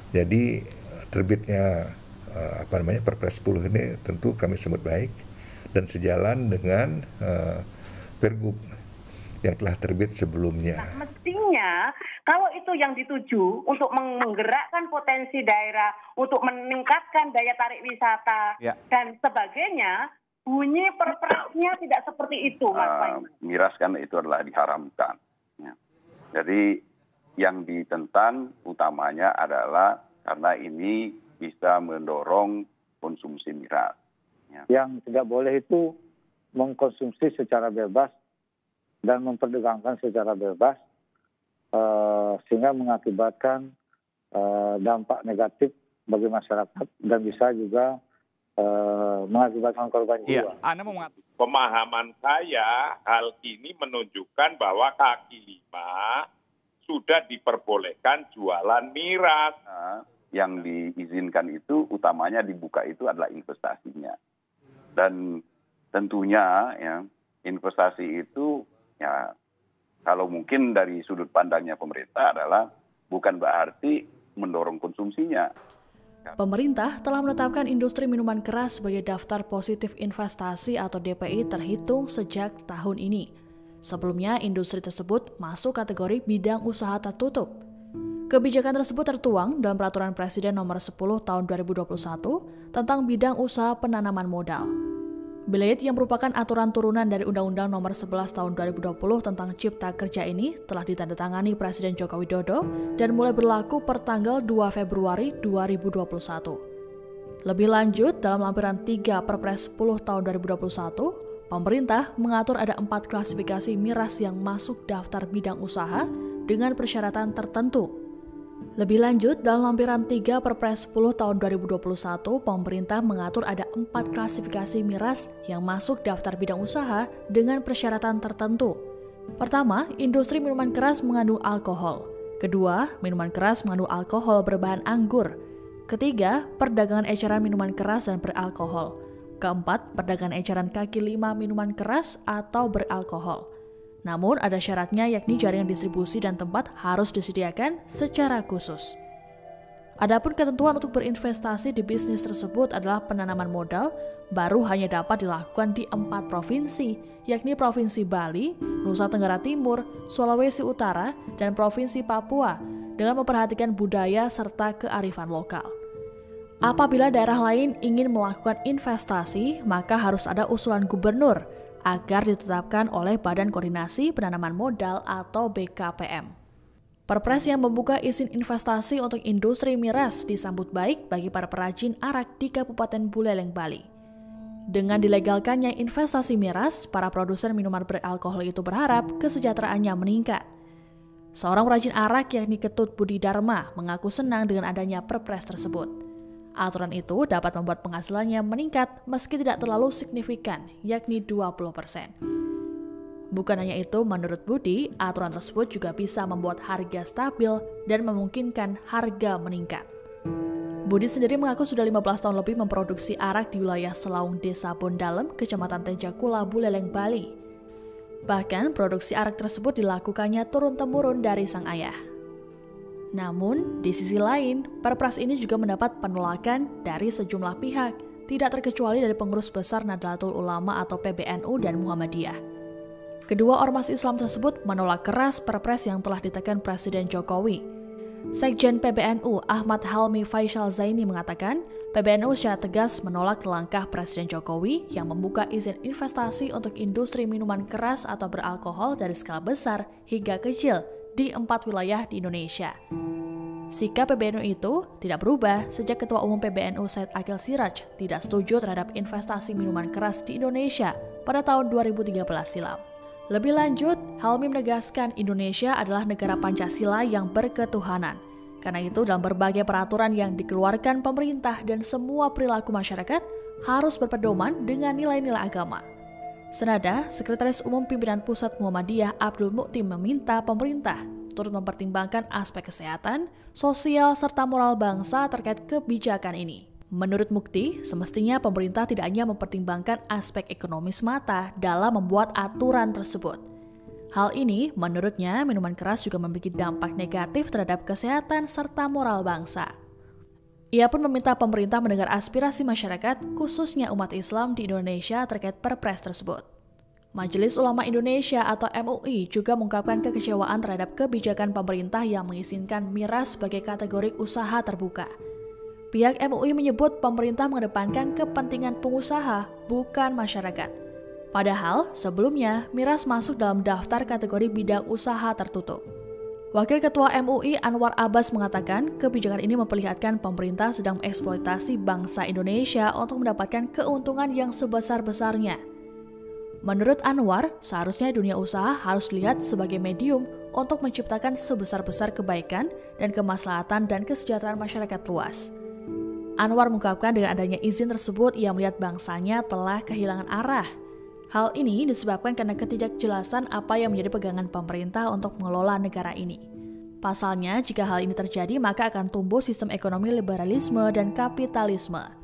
Jadi terbitnya Perpres 10 ini tentu kami sambut baik dan sejalan dengan Pergub yang telah terbit sebelumnya. Nah, mestinya kalau itu yang dituju untuk menggerakkan potensi daerah, untuk meningkatkan daya tarik wisata dan sebagainya, bunyi perpresnya tidak seperti itu, Mas Faiman. Miras kan itu adalah diharamkan. Ya. Jadi yang ditentang utamanya adalah karena ini bisa mendorong konsumsi miras. Ya. Yang tidak boleh itu mengkonsumsi secara bebas dan memperdagangkan secara bebas, sehingga mengakibatkan dampak negatif bagi masyarakat dan bisa juga mengakibatkan korban jiwa. Pemahaman saya, hal ini menunjukkan bahwa kaki lima sudah diperbolehkan jualan miras. Yang diizinkan itu utamanya dibuka itu adalah investasinya. Dan tentunya ya investasi itu ya kalau mungkin dari sudut pandangnya pemerintah adalah bukan berarti mendorong konsumsinya. Pemerintah telah menetapkan industri minuman keras sebagai daftar positif investasi atau DPI terhitung sejak tahun ini. Sebelumnya, industri tersebut masuk kategori bidang usaha tertutup. Kebijakan tersebut tertuang dalam Peraturan Presiden Nomor 10 Tahun 2021 tentang bidang usaha penanaman modal. BILED yang merupakan aturan turunan dari Undang-Undang Nomor 11 Tahun 2020 tentang Cipta Kerja ini telah ditandatangani Presiden Joko Widodo dan mulai berlaku per tanggal 2 Februari 2021. Lebih lanjut, dalam lampiran 3 Perpres 10 Tahun 2021, pemerintah mengatur ada 4 klasifikasi miras yang masuk daftar bidang usaha dengan persyaratan tertentu. Lebih lanjut, dalam lampiran 3 Perpres 10 tahun 2021, pemerintah mengatur ada 4 klasifikasi miras yang masuk daftar bidang usaha dengan persyaratan tertentu. Pertama, industri minuman keras mengandung alkohol. Kedua, minuman keras mengandung alkohol berbahan anggur. Ketiga, perdagangan eceran minuman keras dan beralkohol. Keempat, perdagangan eceran kaki lima minuman keras atau beralkohol. Namun ada syaratnya yakni jaringan distribusi dan tempat harus disediakan secara khusus. Adapun ketentuan untuk berinvestasi di bisnis tersebut adalah penanaman modal baru hanya dapat dilakukan di 4 provinsi, yakni Provinsi Bali, Nusa Tenggara Timur, Sulawesi Utara, dan Provinsi Papua dengan memperhatikan budaya serta kearifan lokal. Apabila daerah lain ingin melakukan investasi, maka harus ada usulan gubernur agar ditetapkan oleh Badan Koordinasi Penanaman Modal atau BKPM. Perpres yang membuka izin investasi untuk industri miras disambut baik bagi para perajin arak di Kabupaten Buleleng, Bali. Dengan dilegalkannya investasi miras, para produsen minuman beralkohol itu berharap kesejahteraannya meningkat. Seorang perajin arak yakni Ketut Budi Dharma mengaku senang dengan adanya perpres tersebut. Aturan itu dapat membuat penghasilannya meningkat meski tidak terlalu signifikan, yakni 20%. Bukan hanya itu, menurut Budi, aturan tersebut juga bisa membuat harga stabil dan memungkinkan harga meningkat. Budi sendiri mengaku sudah 15 tahun lebih memproduksi arak di wilayah Selaung Desa Bondalem, Kecamatan Tenjakula, Buleleng, Bali. Bahkan, produksi arak tersebut dilakukannya turun-temurun dari sang ayah. Namun, di sisi lain, perpres ini juga mendapat penolakan dari sejumlah pihak, tidak terkecuali dari pengurus besar Nahdlatul Ulama atau PBNU dan Muhammadiyah. Kedua ormas Islam tersebut menolak keras perpres yang telah ditekan Presiden Jokowi. Sekjen PBNU Ahmad Helmi Faisal Zaini mengatakan, PBNU secara tegas menolak langkah Presiden Jokowi yang membuka izin investasi untuk industri minuman keras atau beralkohol dari skala besar hingga kecil di 4 wilayah di Indonesia. Sikap PBNU itu tidak berubah sejak Ketua Umum PBNU Said Akil Siraj tidak setuju terhadap investasi minuman keras di Indonesia pada tahun 2013 silam. Lebih lanjut, Helmi menegaskan Indonesia adalah negara Pancasila yang berketuhanan. Karena itu, dalam berbagai peraturan yang dikeluarkan pemerintah dan semua perilaku masyarakat harus berpedoman dengan nilai-nilai agama. Senada, Sekretaris Umum Pimpinan Pusat Muhammadiyah Abdul Mukti meminta pemerintah turut mempertimbangkan aspek kesehatan, sosial, serta moral bangsa terkait kebijakan ini. Menurut Mukti, semestinya pemerintah tidak hanya mempertimbangkan aspek ekonomi semata dalam membuat aturan tersebut. Hal ini, menurutnya, minuman keras juga memiliki dampak negatif terhadap kesehatan serta moral bangsa. Ia pun meminta pemerintah mendengar aspirasi masyarakat, khususnya umat Islam di Indonesia terkait Perpres tersebut. Majelis Ulama Indonesia atau MUI juga mengungkapkan kekecewaan terhadap kebijakan pemerintah yang mengizinkan miras sebagai kategori usaha terbuka. Pihak MUI menyebut pemerintah mengedepankan kepentingan pengusaha, bukan masyarakat. Padahal, sebelumnya miras masuk dalam daftar kategori bidang usaha tertutup. Wakil Ketua MUI Anwar Abbas mengatakan kebijakan ini memperlihatkan pemerintah sedang mengeksploitasi bangsa Indonesia untuk mendapatkan keuntungan yang sebesar-besarnya. Menurut Anwar, seharusnya dunia usaha harus dilihat sebagai medium untuk menciptakan sebesar-besar kebaikan dan kemaslahatan dan kesejahteraan masyarakat luas. Anwar mengungkapkan dengan adanya izin tersebut, ia melihat bangsanya telah kehilangan arah. Hal ini disebabkan karena ketidakjelasan apa yang menjadi pegangan pemerintah untuk mengelola negara ini. Pasalnya, jika hal ini terjadi, maka akan tumbuh sistem ekonomi liberalisme dan kapitalisme.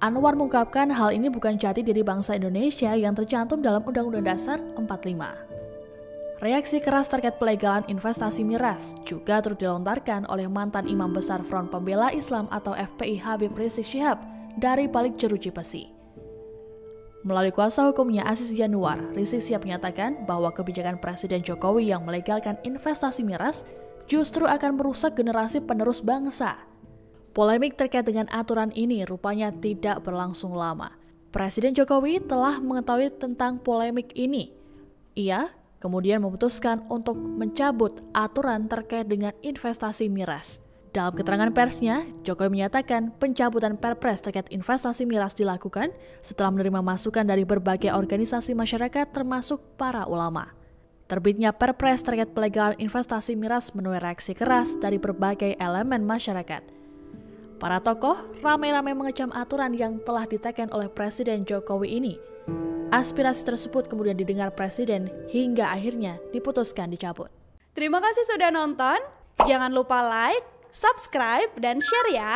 Anwar mengungkapkan hal ini bukan jati diri bangsa Indonesia yang tercantum dalam Undang-Undang Dasar 45. Reaksi keras terkait pelegalan investasi miras juga turut dilontarkan oleh mantan Imam Besar Front Pembela Islam atau FPI Habib Rizik Syihab dari balik jeruji besi. Melalui kuasa hukumnya Aziz Yanuar, Rizik Syihab menyatakan bahwa kebijakan Presiden Jokowi yang melegalkan investasi miras justru akan merusak generasi penerus bangsa. Polemik terkait dengan aturan ini rupanya tidak berlangsung lama. Presiden Jokowi telah mengetahui tentang polemik ini. Ia kemudian memutuskan untuk mencabut aturan terkait dengan investasi miras. Dalam keterangan persnya, Jokowi menyatakan pencabutan Perpres terkait investasi miras dilakukan setelah menerima masukan dari berbagai organisasi masyarakat termasuk para ulama. Terbitnya Perpres terkait pelegalan investasi miras menuai reaksi keras dari berbagai elemen masyarakat. Para tokoh ramai-ramai mengecam aturan yang telah diteken oleh Presiden Jokowi ini. Aspirasi tersebut kemudian didengar Presiden hingga akhirnya diputuskan dicabut. Terima kasih sudah nonton. Jangan lupa like, subscribe, dan share ya.